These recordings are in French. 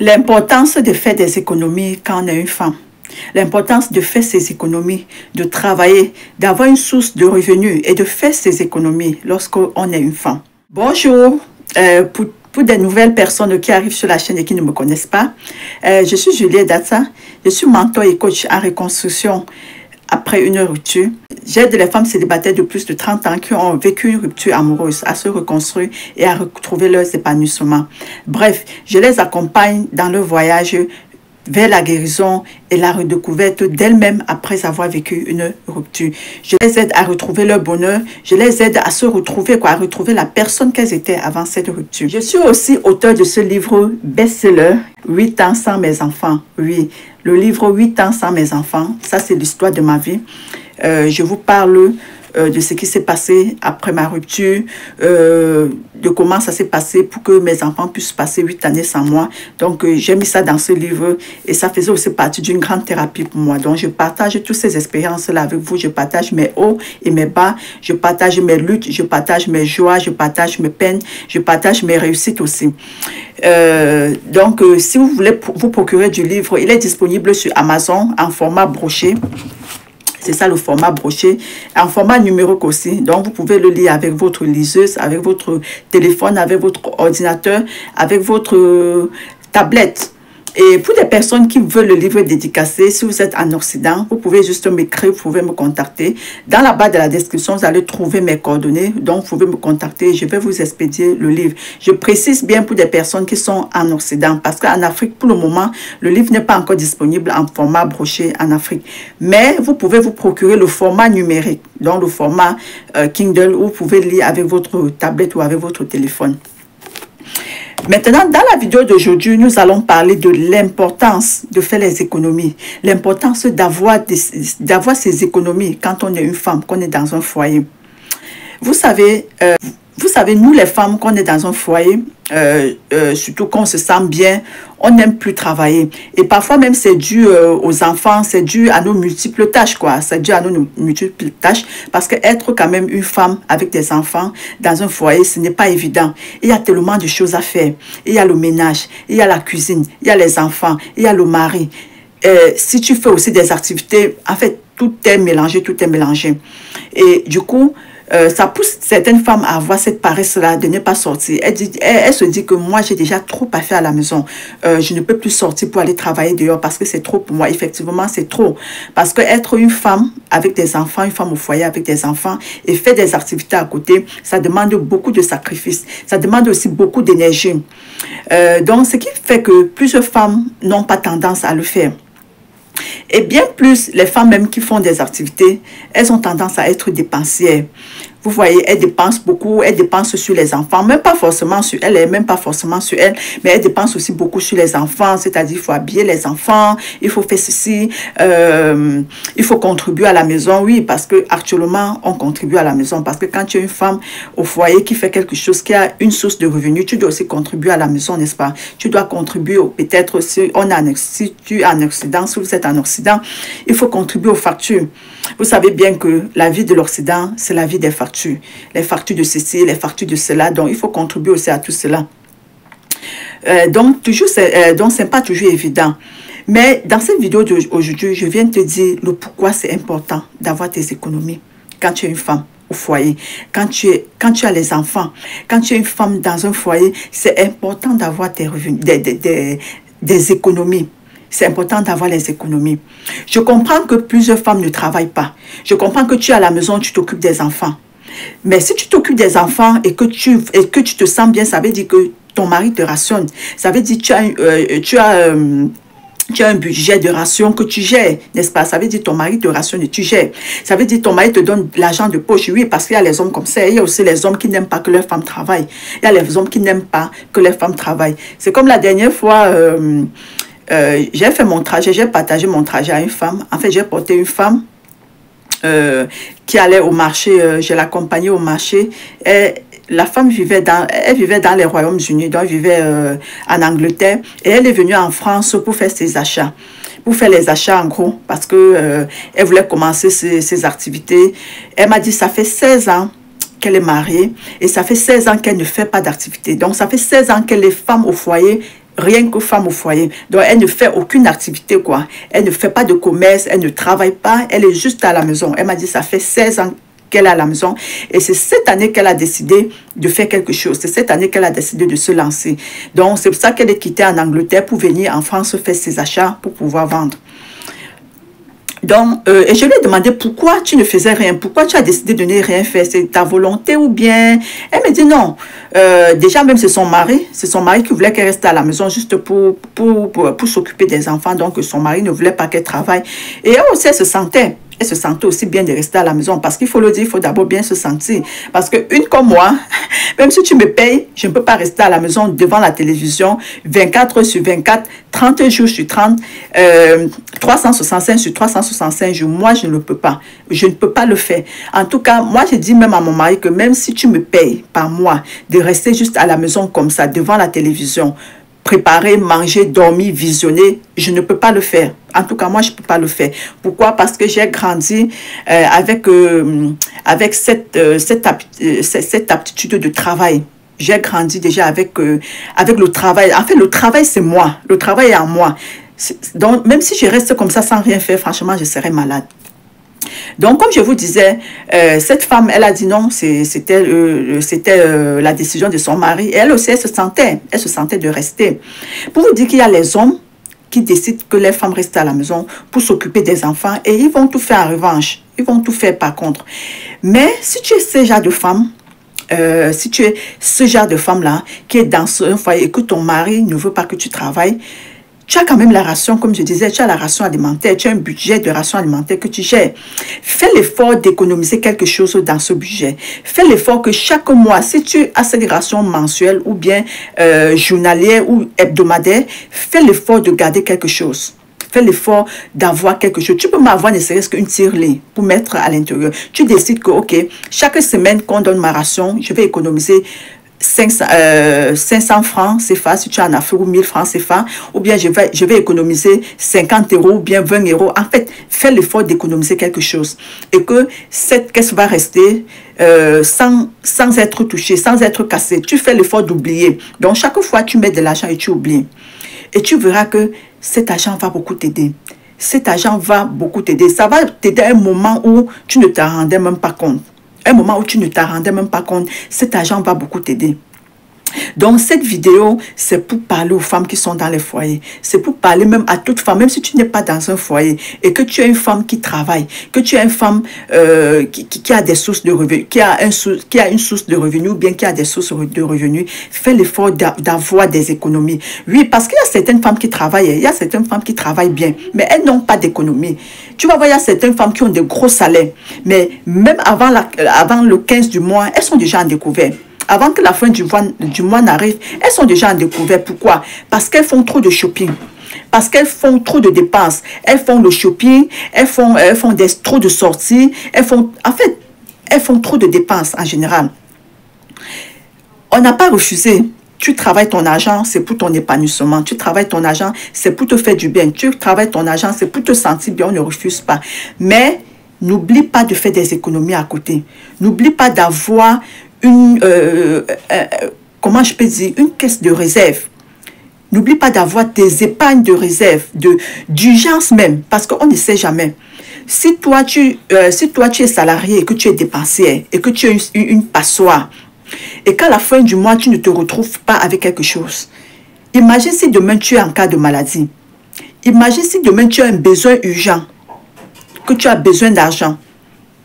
L'importance de faire des économies quand on est une femme. L'importance de faire ses économies, de travailler, d'avoir une source de revenus et de faire ses économies lorsqu'on est une femme. Bonjour, pour des nouvelles personnes qui arrivent sur la chaîne et qui ne me connaissent pas, je suis Juliette Datsa, je suis mentor et coach en reconstruction après une rupture. J'aide les femmes célibataires de plus de 30 ans qui ont vécu une rupture amoureuse à se reconstruire et à retrouver leurs épanouissements. Bref, je les accompagne dans leur voyage vers la guérison et la redécouverte d'elles-mêmes après avoir vécu une rupture. Je les aide à retrouver leur bonheur, je les aide à se retrouver, à retrouver la personne qu'elles étaient avant cette rupture. Je suis aussi auteur de ce livre best-seller, 8 ans sans mes enfants. Oui, le livre 8 ans sans mes enfants, ça c'est l'histoire de ma vie. Je vous parle de ce qui s'est passé après ma rupture, de comment ça s'est passé pour que mes enfants puissent passer 8 années sans moi. Donc, j'ai mis ça dans ce livre et ça faisait aussi partie d'une grande thérapie pour moi. Donc, je partage toutes ces expériences-là avec vous. Je partage mes hauts et mes bas. Je partage mes luttes, je partage mes joies, je partage mes peines, je partage mes réussites aussi. Donc, si vous voulez vous procurer du livre, il est disponible sur Amazon en format broché. C'est ça le format broché, en format numérique aussi. Donc, vous pouvez le lire avec votre liseuse, avec votre téléphone, avec votre ordinateur, avec votre tablette. Et pour des personnes qui veulent le livre dédicacé, si vous êtes en Occident, vous pouvez juste m'écrire, vous pouvez me contacter. Dans la barre de la description, vous allez trouver mes coordonnées. Donc, vous pouvez me contacter. Je vais vous expédier le livre. Je précise bien pour des personnes qui sont en Occident. Parce qu'en Afrique, pour le moment, le livre n'est pas encore disponible en format broché en Afrique. Mais vous pouvez vous procurer le format numérique. Donc, le format Kindle où vous pouvez lire avec votre tablette ou avec votre téléphone. Maintenant, dans la vidéo d'aujourd'hui, nous allons parler de l'importance de faire les économies. L'importance d'avoir ces économies quand on est une femme, qu'on est dans un foyer. Vous savez, nous les femmes, qu'on est dans un foyer, surtout qu'on se sent bien, on n'aime plus travailler. Et parfois même, c'est dû aux enfants, c'est dû à nos multiples tâches, quoi. C'est dû à nos multiples tâches. Parce qu'être quand même une femme avec des enfants dans un foyer, ce n'est pas évident. Il y a tellement de choses à faire. Il y a le ménage, il y a la cuisine, il y a les enfants, il y a le mari. Si tu fais aussi des activités, en fait, tout est mélangé, tout est mélangé. Et du coup, ça pousse certaines femmes à avoir cette paresse-là de ne pas sortir. Elle se dit que moi, j'ai déjà trop à faire à la maison. Je ne peux plus sortir pour aller travailler dehors parce que c'est trop pour moi. Effectivement, c'est trop. Parce que être une femme avec des enfants, une femme au foyer avec des enfants et faire des activités à côté, ça demande beaucoup de sacrifices. Ça demande aussi beaucoup d'énergie. Donc, ce qui fait que plusieurs femmes n'ont pas tendance à le faire. Et bien plus, les femmes même qui font des activités, elles ont tendance à être dépensières. Vous voyez, elles dépensent beaucoup, elles dépensent sur les enfants, même pas forcément sur elles, même pas forcément sur elles, mais elles dépensent aussi beaucoup sur les enfants, c'est-à-dire il faut habiller les enfants, il faut faire ceci, il faut contribuer à la maison, oui, parce que actuellement, on contribue à la maison, parce que quand tu es une femme au foyer qui fait quelque chose, qui a une source de revenus, tu dois aussi contribuer à la maison, n'est-ce pas? Tu dois contribuer, peut-être si tu es en Occident, si vous êtes en Occident, il faut contribuer aux factures. Vous savez bien que la vie de l'Occident, c'est la vie des factures. Les factures de ceci, les factures de cela. Donc, il faut contribuer aussi à tout cela. Donc, c'est pas toujours évident. Mais dans cette vidéo d'aujourd'hui, je viens te dire le pourquoi c'est important d'avoir tes économies quand tu es une femme au foyer, quand tu as les enfants, quand tu es une femme dans un foyer, c'est important d'avoir tes revenus, des économies. C'est important d'avoir les économies. Je comprends que plusieurs femmes ne travaillent pas. Je comprends que tu es à la maison, tu t'occupes des enfants. Mais si tu t'occupes des enfants et que tu te sens bien, ça veut dire que ton mari te rationne. Ça veut dire que tu as un budget de ration que tu gères, n'est-ce pas? Ça veut dire que ton mari te rationne et tu gères. Ça veut dire que ton mari te donne l'argent de poche. Oui, parce qu'il y a les hommes comme ça. Il y a aussi les hommes qui n'aiment pas que leurs femmes travaillent. Il y a les hommes qui n'aiment pas que les femmes travaillent. C'est comme la dernière fois... j'ai fait mon trajet, j'ai partagé mon trajet à une femme. En fait, j'ai porté une femme qui allait au marché, je l'accompagnais au marché. Et la femme vivait dans les Royaumes-Unis, donc elle vivait en Angleterre. Et elle est venue en France pour faire ses achats. Pour faire les achats en gros, parce que elle voulait commencer ses activités. Elle m'a dit, ça fait 16 ans qu'elle est mariée et ça fait 16 ans qu'elle ne fait pas d'activité. Donc, ça fait 16 ans que les femmes au foyer rien que femme au foyer. Donc, elle ne fait aucune activité, quoi. Elle ne fait pas de commerce, elle ne travaille pas, elle est juste à la maison. Elle m'a dit, ça fait 16 ans qu'elle est à la maison. Et c'est cette année qu'elle a décidé de faire quelque chose. C'est cette année qu'elle a décidé de se lancer. Donc, c'est pour ça qu'elle est quittée en Angleterre pour venir en France faire ses achats pour pouvoir vendre. Donc, et je lui ai demandé pourquoi tu ne faisais rien, pourquoi tu as décidé de ne rien faire, c'est ta volonté ou bien... Elle me dit non, déjà même c'est son mari qui voulait qu'elle reste à la maison juste pour s'occuper des enfants, donc son mari ne voulait pas qu'elle travaille. Et elle aussi, elle se sentait aussi bien de rester à la maison parce qu'il faut le dire, il faut d'abord bien se sentir. Parce qu'une comme moi, même si tu me payes, je ne peux pas rester à la maison devant la télévision 24 heures sur 24, 30 jours sur 30, 365 sur 365 jours. Moi, je ne le peux pas. Je ne peux pas le faire. En tout cas, moi, je dis même à mon mari que même si tu me payes par mois de rester juste à la maison comme ça, devant la télévision, préparer, manger, dormir, visionner, je ne peux pas le faire. En tout cas, moi, je ne peux pas le faire. Pourquoi? Parce que j'ai grandi avec cette aptitude de travail. J'ai grandi déjà avec le travail. En fait, le travail, c'est moi. Le travail est en moi. Donc, même si je reste comme ça sans rien faire, franchement, je serais malade. Donc, comme je vous disais, cette femme, elle a dit non, c'était la décision de son mari. Et elle aussi, elle se sentait de rester. Pour vous dire qu'il y a les hommes qui décident que les femmes restent à la maison pour s'occuper des enfants et ils vont tout faire en revanche. Ils vont tout faire par contre. Mais si tu es ce genre de femme, si tu es ce genre de femme-là qui est dans un foyer et que ton mari ne veut pas que tu travailles, tu as quand même la ration, comme je disais, tu as la ration alimentaire, tu as un budget de ration alimentaire que tu gères. Fais l'effort d'économiser quelque chose dans ce budget. Fais l'effort que chaque mois, si tu as cette ration mensuelle ou bien journalière ou hebdomadaire, fais l'effort de garder quelque chose. Fais l'effort d'avoir quelque chose. Tu peux m'avoir ne serait-ce qu'une tirelire pour mettre à l'intérieur. Tu décides que, ok, chaque semaine qu'on donne ma ration, je vais économiser 500 francs CFA si tu en as fait ou 1000 francs CFA, ou bien je vais économiser 50 euros ou bien 20 euros. En fait, fais l'effort d'économiser quelque chose et que cette caisse va rester sans être touchée, sans être cassée. Tu fais l'effort d'oublier. Donc, chaque fois, tu mets de l'argent et tu oublies. Et tu verras que cet argent va beaucoup t'aider. Cet argent va beaucoup t'aider. Ça va t'aider à un moment où tu ne t'en rendais même pas compte. Un moment où tu ne t'en rendais même pas compte, cet argent va beaucoup t'aider. Donc, cette vidéo, c'est pour parler aux femmes qui sont dans les foyers. C'est pour parler même à toute femme, même si tu n'es pas dans un foyer et que tu es une femme qui travaille, que tu es une femme qui a des sources de revenus, qui a une source de revenus ou bien qui a des sources de revenus, fais l'effort d'avoir des économies. Oui, parce qu'il y a certaines femmes qui travaillent, il y a certaines femmes qui travaillent bien, mais elles n'ont pas d'économie. Tu vas voir, il y a certaines femmes qui ont de gros salaires, mais même avant le 15 du mois, elles sont déjà en découvert. Avant que la fin du mois n'arrive, elles sont déjà en découvert. Pourquoi? Parce qu'elles font trop de shopping. Parce qu'elles font trop de dépenses. Elles font le shopping, elles font trop de sorties. En fait, elles font trop de dépenses en général. On n'a pas refusé. Tu travailles ton argent, c'est pour ton épanouissement. Tu travailles ton argent, c'est pour te faire du bien. Tu travailles ton argent, c'est pour te sentir bien. On ne refuse pas. Mais n'oublie pas de faire des économies à côté. N'oublie pas d'avoir comment je peux dire, une caisse de réserve. N'oublie pas d'avoir des épargnes de réserve, d'urgence même, parce qu'on ne sait jamais. Si toi, tu es salarié et que tu es dépensier et que tu es une passoire, et qu'à la fin du mois, tu ne te retrouves pas avec quelque chose. Imagine si demain tu es en cas de maladie. Imagine si demain tu as un besoin urgent, que tu as besoin d'argent.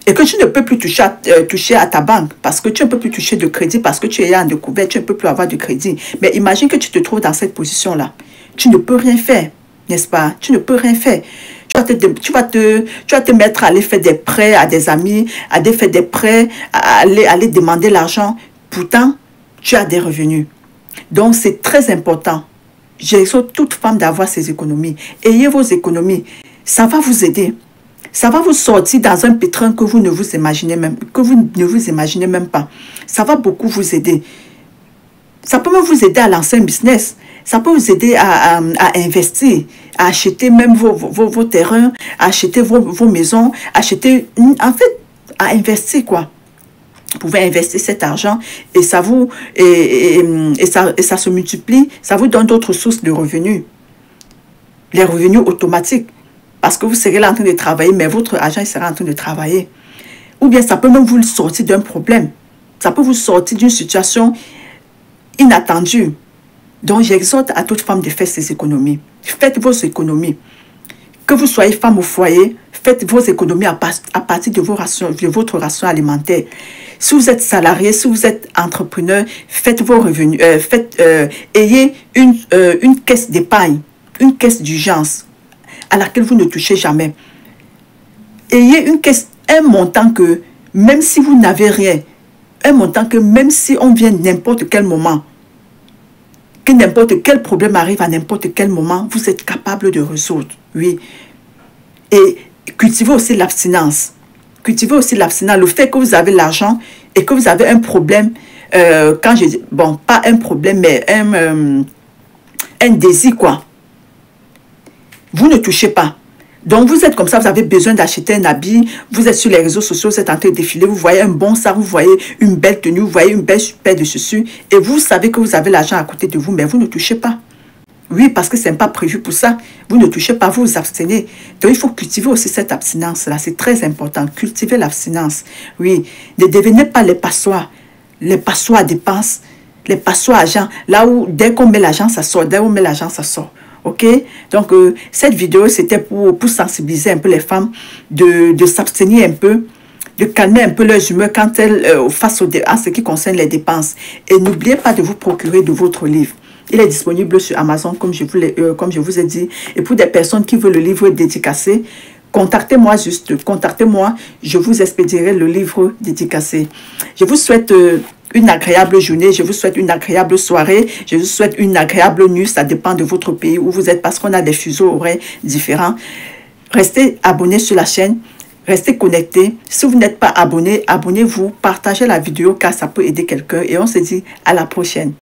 Et que tu ne peux plus toucher à ta banque parce que tu ne peux plus toucher de crédit parce que tu es en découvert, tu ne peux plus avoir de crédit. Mais imagine que tu te trouves dans cette position-là. Tu ne peux rien faire, n'est-ce pas? Tu ne peux rien faire. Tu vas te mettre à aller faire des prêts à des amis, à aller faire des prêts, à aller demander l'argent. Pourtant, tu as des revenus. Donc, c'est très important. J'exhorte toute femme d'avoir ses économies. Ayez vos économies. Ça va vous aider. Ça va vous sortir dans un pétrin que vous ne vous imaginez même pas. Ça va beaucoup vous aider. Ça peut même vous aider à lancer un business. Ça peut vous aider à investir, à acheter même vos terrains, à acheter vos maisons, en fait, à investir quoi. Vous pouvez investir cet argent et ça vous ça se multiplie, ça vous donne d'autres sources de revenus. Les revenus automatiques. Parce que vous serez là en train de travailler, mais votre argent il sera en train de travailler. Ou bien ça peut même vous sortir d'un problème. Ça peut vous sortir d'une situation inattendue. Donc j'exhorte à toute femme de faire ses économies. Faites vos économies. Que vous soyez femme au foyer, faites vos économies à partir de votre ration alimentaire. Si vous êtes salarié, si vous êtes entrepreneur, faites vos revenus, ayez une caisse d'épargne, une caisse d'urgence à laquelle vous ne touchez jamais. Ayez une caisse, un montant que même si vous n'avez rien, un montant que même si on vient n'importe quel moment, que n'importe quel problème arrive à n'importe quel moment, vous êtes capable de résoudre. Oui. Et cultivez aussi l'abstinence. Cultivez aussi l'abstinence. Le fait que vous avez l'argent et que vous avez un problème, quand je dis, bon, pas un problème, mais un désir, quoi. Vous ne touchez pas. Donc, vous êtes comme ça, vous avez besoin d'acheter un habit, vous êtes sur les réseaux sociaux, vous êtes en train de défiler, vous voyez un bon sac, vous voyez une belle tenue, vous voyez une belle paire de chaussures, et vous savez que vous avez l'argent à côté de vous, mais vous ne touchez pas. Oui, parce que ce n'est pas prévu pour ça. Vous ne touchez pas, vous vous abstenez. Donc, il faut cultiver aussi cette abstinence-là. C'est très important. Cultiver l'abstinence. Oui, ne devenez pas les passoires à dépenses, les passoires à argent. Là où, dès qu'on met l'argent, ça sort. Dès qu'on met l'argent, ça sort. Ok, donc cette vidéo c'était pour sensibiliser un peu les femmes de s'abstenir un peu, de calmer un peu leurs humeurs quand elles face à ce qui concerne les dépenses. Et n'oubliez pas de vous procurer de votre livre. Il est disponible sur Amazon comme je vous ai dit. Et pour des personnes qui veulent le livre dédicacé, contactez-moi contactez-moi, je vous expédierai le livre dédicacé. Je vous souhaite une agréable journée, je vous souhaite une agréable soirée, je vous souhaite une agréable nuit, ça dépend de votre pays où vous êtes parce qu'on a des fuseaux horaires différents. Restez abonnés sur la chaîne, restez connectés. Si vous n'êtes pas abonné, abonnez-vous, partagez la vidéo car ça peut aider quelqu'un et on se dit à la prochaine.